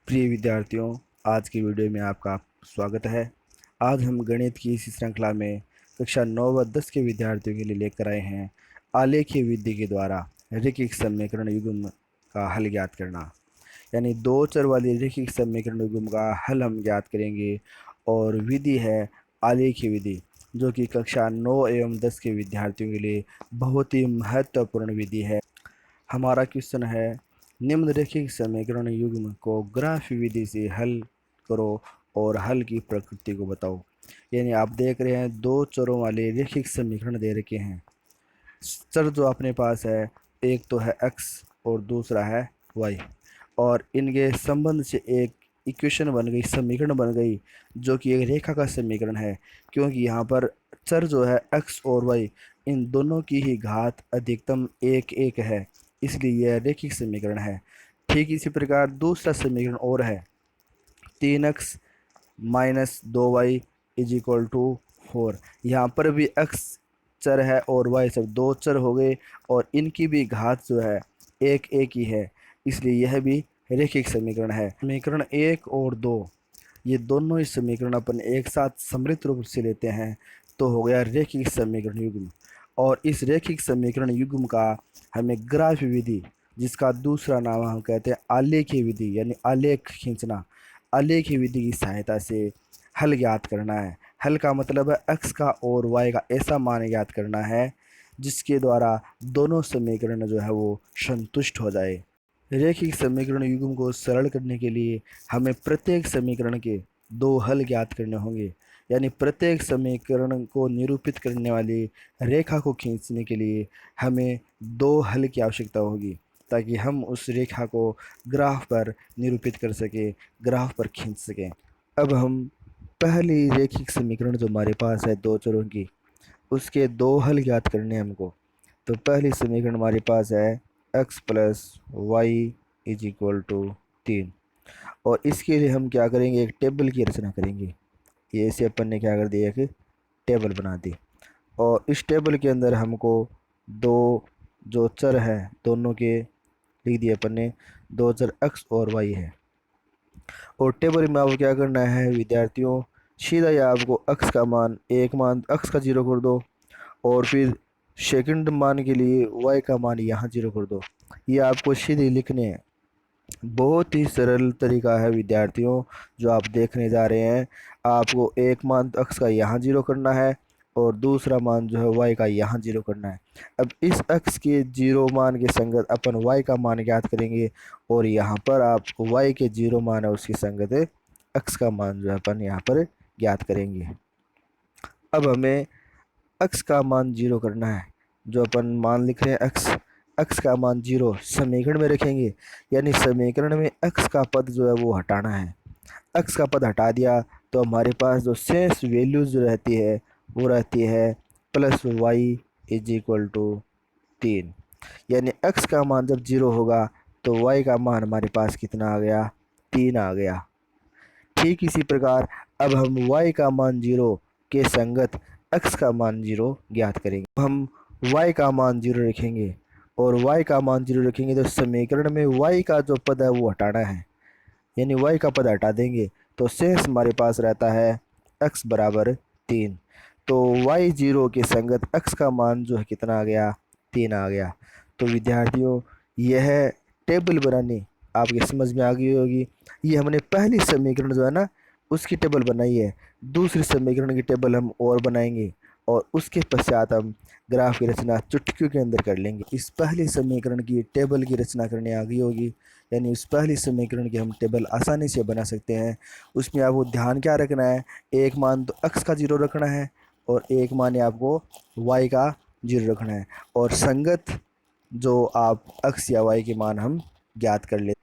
प्रिय विद्यार्थियों, आज की वीडियो में आपका स्वागत है। आज हम गणित की इसी श्रृंखला में कक्षा 9 व 10 के विद्यार्थियों के लिए लेकर आए हैं आलेखीय विधि के द्वारा रैखिक समीकरण युग्म का हल ज्ञात करना। यानी दो चर वाली रैखिक समीकरण युग्म का हल हम ज्ञात करेंगे और विधि है आलेखीय विधि, जो कि कक्षा 9 एवं 10 के विद्यार्थियों के लिए बहुत ही महत्वपूर्ण विधि है। हमारा क्वेश्चन है, निम्नलिखित समीकरण युग्म को ग्राफ विधि से हल करो और हल की प्रकृति को बताओ। यानी आप देख रहे हैं दो चरों वाले रैखिक समीकरण दे रखे हैं। चर जो अपने पास है, एक तो है x और दूसरा है y, और इनके संबंध से एक इक्वेशन बन गई, समीकरण बन गई, जो कि एक रेखा का समीकरण है। क्योंकि यहाँ पर चर जो है x और y, इन दोनों की ही घात अधिकतम एक एक है, इसलिए यह रैखिक समीकरण है। ठीक इसी प्रकार दूसरा समीकरण और है, 3x minus 2y is equal to 4। यहाँ पर भी x चर है और y सब दो चर हो गए, और इनकी भी घात जो है एक एक ही है, इसलिए यह भी रैखिक समीकरण है। समीकरण 1 और 2, ये दोनों ही समीकरण अपन एक साथ सम्मिलित रूप से लेते हैं तो हो गया रैखिक समीकरण युग्म। और इस रैखिक समीकरण युग्म का हमें ग्राफ विधि, जिसका दूसरा नाम हम कहते हैं आलेखीय विधि, यानी आलेख खींचना, आलेखीय विधि की सहायता से हल ज्ञात करना है। हल का मतलब है x का और y का ऐसा मान ज्ञात करना है जिसके द्वारा दोनों समीकरण जो है वो संतुष्ट हो जाए। रैखिक समीकरण युग्म को सरल करने के लिए हमें प्रत्येक समीकरण के दो हल ज्ञात करने होंगे। यानी प्रत्येक समीकरण को निरूपित करने वाली रेखा को खींचने के लिए हमें दो हल की आवश्यकता होगी, ताकि हम उस रेखा को ग्राफ पर निरूपित कर सकें, ग्राफ पर खींच सकें। अब हम पहली रैखिक समीकरण जो हमारे पास है दो चरों की, उसके दो हल ज्ञात करने हैं हमको। तो पहली समीकरण हमारे पास है x plus y is equal to 3, और इसके लिए हम क्या करेंगे, एक टेबल की रचना करेंगे। ये ऐसे अपन ने क्या कर दिया, एक टेबल बना दी, और इस टेबल के अंदर हमको दो जो चर है दोनों के लिख दिए अपन ने, दो चर x और y है। और टेबल में आपको क्या करना है विद्यार्थियों, सीधा ही आपको x का मान, एक मान x का 0 कर दो, और फिर सेकंड मान के लिए y का मान यहाँ 0 कर दो। ये आपको सीधे लिखने हैं। बहुत ही सरल तरीका है विद्यार्थियों जो आप देखने जा रहे हैं। आपको एक मान x का यहाँ 0 करना है और दूसरा मान जो है y का यहाँ 0 करना है। अब इस x के 0 मान के संगत अपन y का मान ज्ञात करेंगे, और यहाँ पर आप y के 0 मान है उसकी संगत x का मान जो है अपन यहाँ पर ज्ञात करेंगे। अब हमें x का मान 0 करना है, जो अपन मान लिख रहे हैं x का मान 0 समीकरण में रखेंगे। यानी समीकरण में x का पद जो है वो हटाना है। x का पद हटा दिया तो हमारे पास जो शेष वैल्यूज जो रहती है वो रहती है plus y is equal to 3। यानी x का मान जब 0 होगा तो y का मान हमारे पास कितना आ गया, 3 आ गया। ठीक इसी प्रकार अब हम y का मान 0 के संगत x का मान 0 ज्ञात करेंगे। हम y का मान 0 रखेंगे, और y का मान 0 रखेंगे तो समीकरण में y का जो पद है वो हटाना है। यानी y का पद हटा देंगे तो शेष हमारे पास रहता है x बराबर 3। तो y0 के संगत x का मान जो है कितना आ गया, 3 आ गया। तो विद्यार्थियों यह टेबल बनानी आपके समझ में आ गई होगी। ये हमने पहली समीकरण जो है ना उसकी टेबल बनाई है, दूसरी समीकरण की टेबल हम और बनाएंगे, और उसके पश्चात हम ग्राफ की रचना चुटकियों के अंदर कर लेंगे। इस पहली समीकरण की टेबल की रचना करने आ गई होगी, यानी उस पहली समीकरण की हम टेबल आसानी से बना सकते हैं। उसमें आपको ध्यान क्या रखना है, एक मान तो x का 0 रखना है, और एक मान आपको y का 0 रखना है, और संगत जो आप x या y के मान हम ज्ञात कर लेते।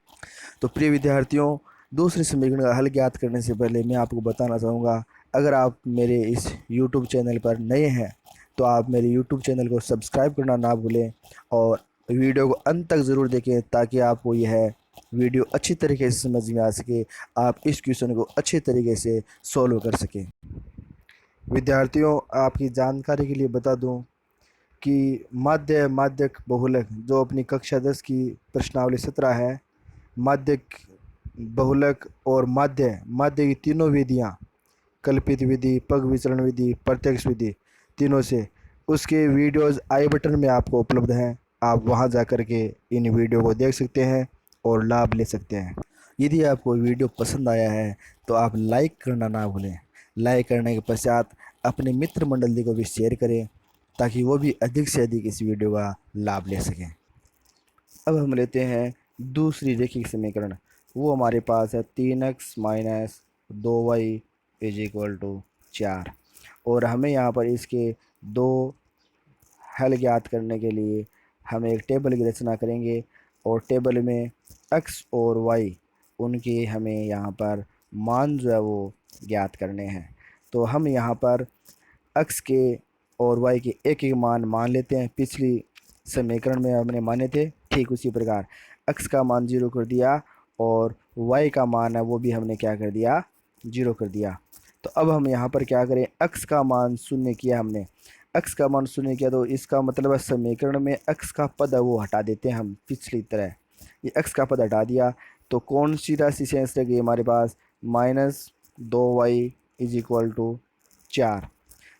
तो प्रिय विद्यार्थियों, दूसरे समीकरण का हल ज्ञात करने से पहले मैं आपको बताना चाहूँगा, अगर आप मेरे इस YouTube चैनल पर नए हैं तो आप मेरे YouTube चैनल को सब्सक्राइब करना ना भूलें, और वीडियो को अंत तक ज़रूर देखें ताकि आपको यह वीडियो अच्छी तरीके से समझ में आ सके, आप इस क्वेश्चन को अच्छे तरीके से सॉल्व कर सकें। विद्यार्थियों, आपकी जानकारी के लिए बता दूं कि माध्यक बहुलक जो अपनी कक्षा 10 की प्रश्नावली 17 है, माध्यक बहुलक और माध्य माध्य की तीनों विधियाँ, कल्पित विधि, पग विचलन विधि, प्रत्यक्ष विधि, तीनों से उसके वीडियोस आई बटन में आपको उपलब्ध हैं। आप वहां जा कर के इन वीडियो को देख सकते हैं और लाभ ले सकते हैं। यदि आपको वीडियो पसंद आया है तो आप लाइक करना ना भूलें। लाइक करने के पश्चात अपने मित्र मंडली को भी शेयर करें ताकि वो भी अधिक से अधिक इस वीडियो का लाभ ले सकें। अब हम लेते हैं दूसरी रेखिक समीकरण। वो हमारे पास है 3x minus 2y is equal to 4। और हमें यहाँ पर इसके दो हल ज्ञात करने के लिए हम एक टेबल की रचना करेंगे और टेबल में x और y उनके हमें यहाँ पर मान जो है वो ज्ञात करने हैं। तो हम यहाँ पर x के और y के एक एक मान लेते हैं। पिछली समीकरण में हमने माने थे, ठीक उसी प्रकार x का मान 0 कर दिया और y का मान है वो भी हमने क्या कर दिया, 0 कर दिया। तो अब हम यहाँ पर क्या करें, x का मान शून्य किया हमने, x का मान शून्य किया तो इसका मतलब है समीकरण में x का पद है वो हटा देते हैं हम पिछली तरह। ये x का पद हटा दिया तो कौन सी राशि शेष रह गई हमारे पास, -2y इज इक्वल टू 4।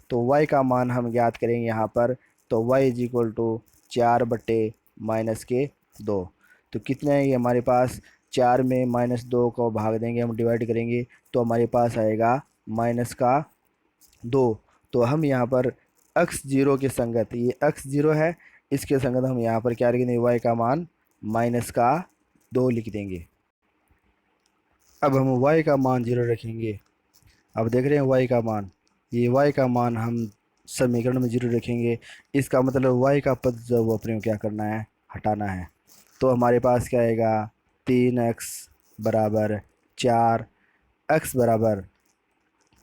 तो y का मान हम ज्ञात करेंगे यहाँ पर, तो y इज इक्वल टू 4/-2। तो कितने हैं ये हमारे पास, 4 में -2 को भाग देंगे, हम डिवाइड करेंगे तो हमारे पास आएगा -2। तो हम यहाँ पर x 0 के संगत, ये x 0 है, इसके संगत हम यहाँ पर क्या लिखेंगे, y का मान -2 लिख देंगे। अब हम y का मान 0 रखेंगे। अब देख रहे हैं y का मान, ये y का मान हम समीकरण में 0 रखेंगे। इसका मतलब y का पद जो वो अपने को क्या करना है, हटाना है। तो हमारे पास क्या आएगा, 3x बराबर 4, x बराबर,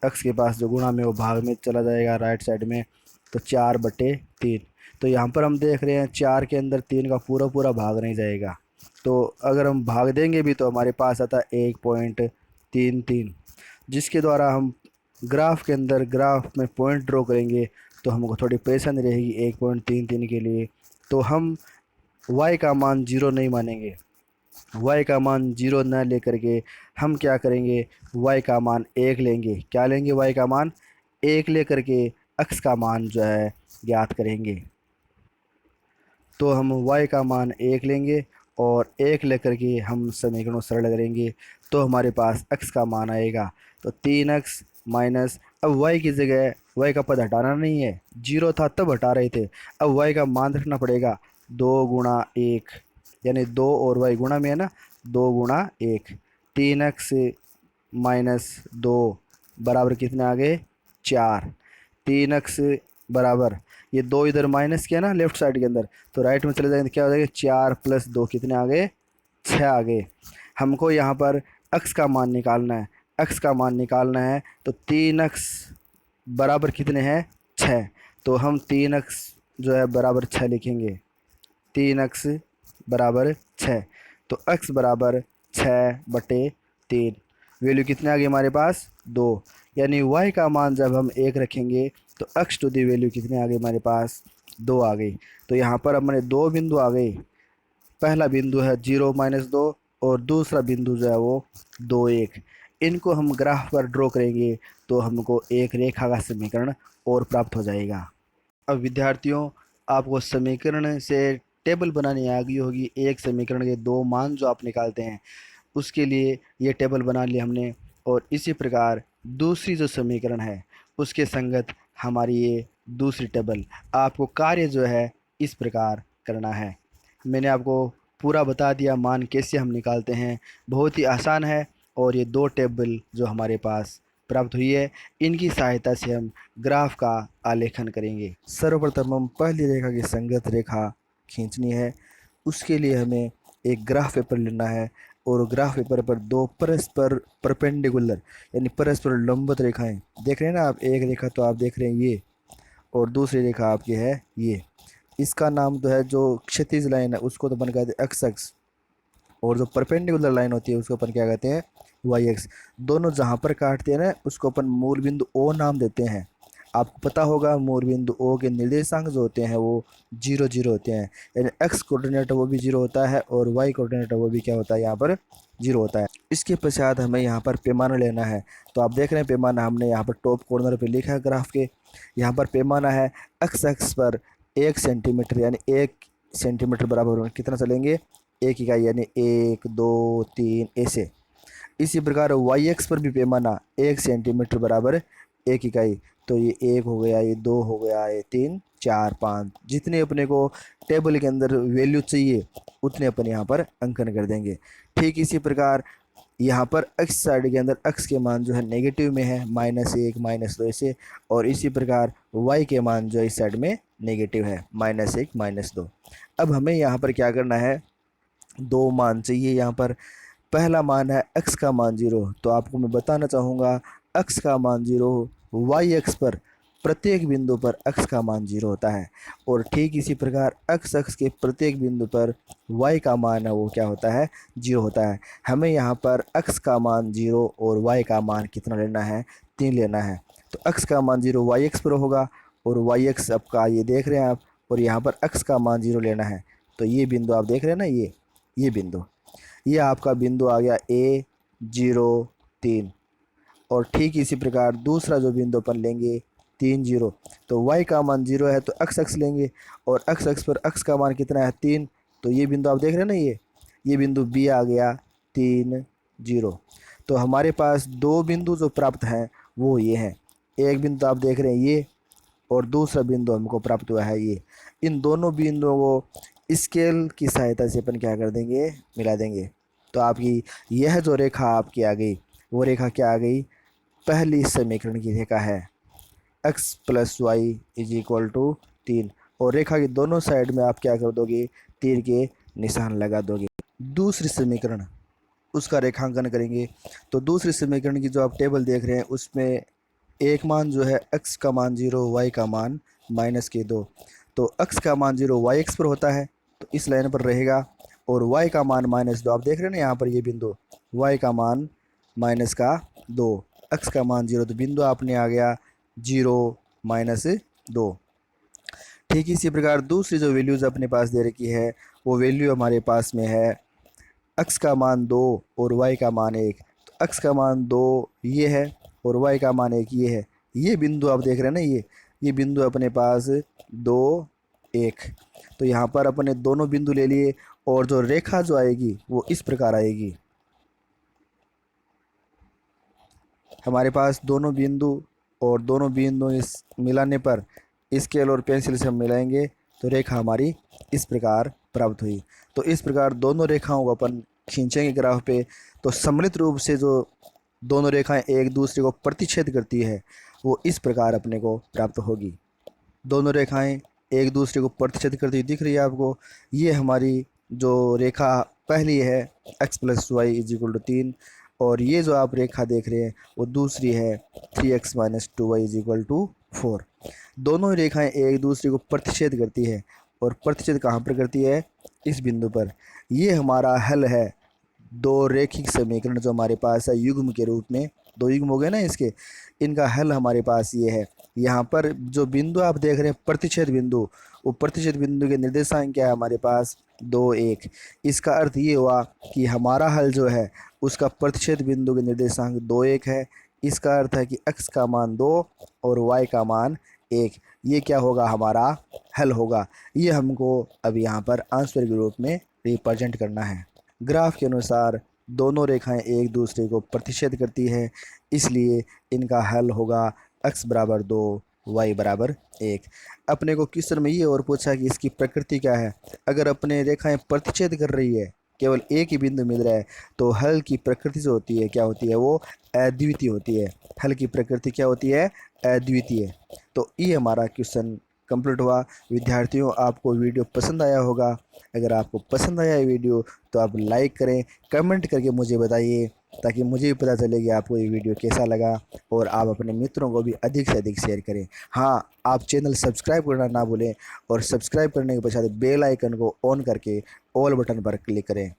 x के पास जो गुणा में वो भाग में चला जाएगा राइट साइड में, तो 4/3। तो यहाँ पर हम देख रहे हैं 4 के अंदर 3 का पूरा पूरा भाग नहीं जाएगा, तो अगर हम भाग देंगे भी तो हमारे पास आता है 1.33, जिसके द्वारा हम ग्राफ के अंदर, ग्राफ में पॉइंट ड्रॉ करेंगे तो हमको थोड़ी परेशानी रहेगी 1.33 के लिए। तो हम y का मान 0 नहीं मानेंगे, y का मान 0 न लेकर के हम क्या करेंगे, y का मान 1 लेंगे। क्या लेंगे, y का मान 1 लेकर के x का मान जो है ज्ञात करेंगे। तो हम y का मान 1 लेंगे और 1 लेकर के हम समीकरण को सरल करेंगे तो हमारे पास x का मान आएगा, तो 3x माइनस, अब y की जगह y का पद हटाना नहीं है, 0 था तब हटा रहे थे, अब y का मान रखना पड़ेगा, 2 गुणा 1, यानी 2 और y गुणा में है ना, 2 गुणा 1, 3x माइनस 2 बराबर कितने आ गए, 4। 3x बराबर, ये 2 इधर माइनस किया ना लेफ्ट साइड के अंदर, तो राइट में चले जाएंगे तो क्या हो जाएगा, 4 + 2 कितने आ गए, 6 आ गए। हमको यहाँ पर x का मान निकालना है, x का मान निकालना है तो 3x बराबर कितने हैं, 6। तो हम 3x जो है बराबर 6 लिखेंगे, 3x बराबर 6। तो x बराबर 6/3, वैल्यू कितने आ गई हमारे पास, 2। यानी y का मान जब हम 1 रखेंगे तो x टू दी वैल्यू कितने आ गई हमारे पास, 2 आ गई। तो यहाँ पर हमारे 2 बिंदु आ गए, पहला बिंदु है 0-2 और दूसरा बिंदु जो है वो 2, 1। इनको हम ग्राफ पर ड्रॉ करेंगे तो हमको एक रेखा का समीकरण और प्राप्त हो जाएगा। अब विद्यार्थियों, आपको समीकरण से टेबल बनानी आ गई होगी, एक समीकरण के दो मान जो आप निकालते हैं उसके लिए ये टेबल बना लिया हमने। और इसी प्रकार दूसरी जो समीकरण है उसके संगत हमारी ये दूसरी टेबल, आपको कार्य जो है इस प्रकार करना है। मैंने आपको पूरा बता दिया मान कैसे हम निकालते हैं, बहुत ही आसान है। और ये दो टेबल जो हमारे पास प्राप्त हुई है, इनकी सहायता से हम ग्राफ का आलेखन करेंगे। सर्वप्रथम हम पहली रेखा की संगत रेखा खींचनी है, उसके लिए हमें एक ग्राफ पेपर लेना है और ग्राफ पेपर पर दो परस्पर परपेंडिकुलर यानी परस्पर लंबवत रेखाएं देख रहे हैं ना आप, एक रेखा तो आप देख रहे हैं ये, और दूसरी रेखा आपकी है ये। इसका नाम तो है, जो क्षैतिज लाइन है उसको तो अपन कहते हैं एक्स एक्स, और जो परपेंडिकुलर लाइन होती है उसको अपन क्या कहते हैं, वाई एक्स। दोनों जहाँ पर काटते हैं ना उसको अपन मूल बिंदु ओ नाम देते हैं। आपको पता होगा मूल बिंदु ओ के निर्देशांक जो होते हैं वो 0 0 होते हैं, यानी एक्स कोऑर्डिनेट वो भी 0 होता है और वाई कोऑर्डिनेट वो भी क्या होता है यहाँ पर 0 होता है। इसके पश्चात हमें यहाँ पर पैमाना लेना है। तो आप देख रहे हैं पैमाना हमने यहाँ पर टॉप कॉर्नर पे लिखा है ग्राफ के। यहाँ पर पैमाना है एक्स एक्स पर 1 सेंटीमीटर, यानी 1 सेंटीमीटर बराबर कितना चलेंगे 1 इकाई, यानी 1 2 3 ऐसे। इसी प्रकार वाई एक्स पर भी पैमाना 1 सेंटीमीटर बराबर 1 इकाई। तो ये 1 हो गया, ये 2 हो गया, ये 3 4 5, जितने अपने को टेबल के अंदर वैल्यू चाहिए उतने अपन यहाँ पर अंकन कर देंगे। ठीक इसी प्रकार यहाँ पर एक्स साइड के अंदर एक्स के मान जो है नेगेटिव में है, -1 -2 ऐसे, और इसी प्रकार वाई के मान जो है इस साइड में नेगेटिव है, -1 -2। अब हमें यहाँ पर क्या करना है, दो मान चाहिए यहाँ पर। पहला मान है x का मान 0, तो आपको मैं बताना चाहूँगा x का मान 0, वाई एक्स पर प्रत्येक बिंदु पर x का मान 0 होता है, और ठीक इसी प्रकार x अक्ष के प्रत्येक बिंदु पर y का मान है वो क्या होता है 0 होता है। हमें यहाँ पर x का मान 0 और y का मान कितना लेना है 3 लेना है। तो x का मान 0 वाई एक्स पर होगा, और वाई एक्स आपका ये देख रहे हैं आप, और यहाँ पर x का मान 0 लेना है। तो ये बिंदु आप देख रहे हैं ना, ये बिंदु, ये आपका बिंदु आ गया A0 3। और ठीक इसी प्रकार दूसरा जो बिंदु अपन लेंगे 3 0, तो y का मान 0 है तो x अक्ष लेंगे, और x अक्ष पर x का मान कितना है 3। तो ये बिंदु आप देख रहे हैं ना, ये बिंदु B आ गया 3 0। तो हमारे पास दो बिंदु जो प्राप्त हैं वो ये हैं, एक बिंदु आप देख रहे हैं ये, और दूसरा बिंदु हमको प्राप्त हुआ है ये। इन दोनों बिंदुओं को स्केल की सहायता से अपन क्या कर देंगे, मिला देंगे। तो आपकी यह जो रेखा आपकी आ गई, वो रेखा क्या आ गई, पहली समीकरण की रेखा है x + y = 3, और रेखा की दोनों साइड में आप क्या कर दोगे, तीर के निशान लगा दोगे। दूसरी समीकरण उसका रेखांकन करेंगे। तो दूसरी समीकरण की जो आप टेबल देख रहे हैं उसमें एक मान जो है x का मान 0, y का मान -2। तो x का मान 0 y एक्स पर होता है, तो इस लाइन पर रहेगा, और y का मान -2 आप देख रहे हैं ना यहाँ पर, ये बिंदु y का मान -2, x का मान 0, तो बिंदु आपने आ गया 0 -2। ठीक इसी प्रकार दूसरी जो वैल्यूज़ अपने पास दे रखी है वो वैल्यू हमारे पास में है x का मान 2 और y का मान 1। तो x का मान 2 ये है और y का मान 1 ये है। ये बिंदु आप देख रहे हैं ना, ये बिंदु अपने पास 2 1। तो यहाँ पर अपने दोनों बिंदु ले लिए, और जो रेखा जो आएगी वो इस प्रकार आएगी। हमारे पास दोनों बिंदु, और दोनों बिंदु इस मिलाने पर स्केल और पेंसिल से हम मिलाएंगे तो रेखा हमारी इस प्रकार प्राप्त हुई। तो इस प्रकार दोनों रेखाओं को अपन खींचेंगे ग्राफ पे, तो सम्मिलित रूप से जो दोनों रेखाएं एक दूसरे को प्रतिच्छेद करती है वो इस प्रकार अपने को प्राप्त होगी। दोनों रेखाएं एक दूसरे को प्रतिच्छेद करती हुई दिख रही है आपको। ये हमारी जो रेखा पहली है x + y = 3, और ये जो आप रेखा देख रहे हैं वो दूसरी है 3x - 2y = 4। दोनों रेखाएं एक दूसरे को प्रतिच्छेद करती है, और प्रतिच्छेद कहाँ पर करती है, इस बिंदु पर। ये हमारा हल है दो रेखिक समीकरण जो हमारे पास है युग्म के रूप में, दो युग्म हो गए ना इसके, इनका हल हमारे पास ये है। यहाँ पर जो बिंदु आप देख रहे हैं प्रतिच्छेद बिंदु, वो प्रतिच्छेद बिंदु के निर्देशांक क्या है हमारे पास 2 1। इसका अर्थ ये हुआ कि हमारा हल जो है उसका प्रतिच्छेद बिंदु के निर्देशांक 2 1 है। इसका अर्थ है कि x का मान 2 और y का मान 1, ये क्या होगा हमारा हल होगा। ये हमको अब यहाँ पर आंसर के रूप में रिप्रेजेंट करना है। ग्राफ के अनुसार दोनों रेखाएं एक दूसरे को प्रतिच्छेद करती है, इसलिए इनका हल होगा x = 2 y = 1। अपने को क्वेश्चन में ये और पूछा कि इसकी प्रकृति क्या है। अगर अपने रेखाएं प्रतिच्छेद कर रही है, केवल एक ही बिंदु मिल रहा है, तो हल की प्रकृति जो होती है क्या होती है, वो अद्वितीय होती है। हल की प्रकृति क्या होती है, अद्वितीय। तो ये हमारा क्वेश्चन कंप्लीट हुआ। विद्यार्थियों, आपको वीडियो पसंद आया होगा। अगर आपको पसंद आया ये वीडियो तो आप लाइक करें, कमेंट करके मुझे बताइए, ताकि मुझे भी पता चले कि आपको ये वीडियो कैसा लगा, और आप अपने मित्रों को भी अधिक से अधिक शेयर करें। हाँ, आप चैनल सब्सक्राइब करना ना भूलें, और सब्सक्राइब करने के पश्चात बेल आइकन को ऑन करके ऑल बटन पर क्लिक करें।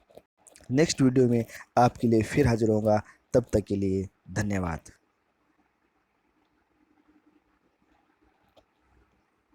नेक्स्ट वीडियो में आपके लिए फिर हाजिर होगा, तब तक के लिए धन्यवाद।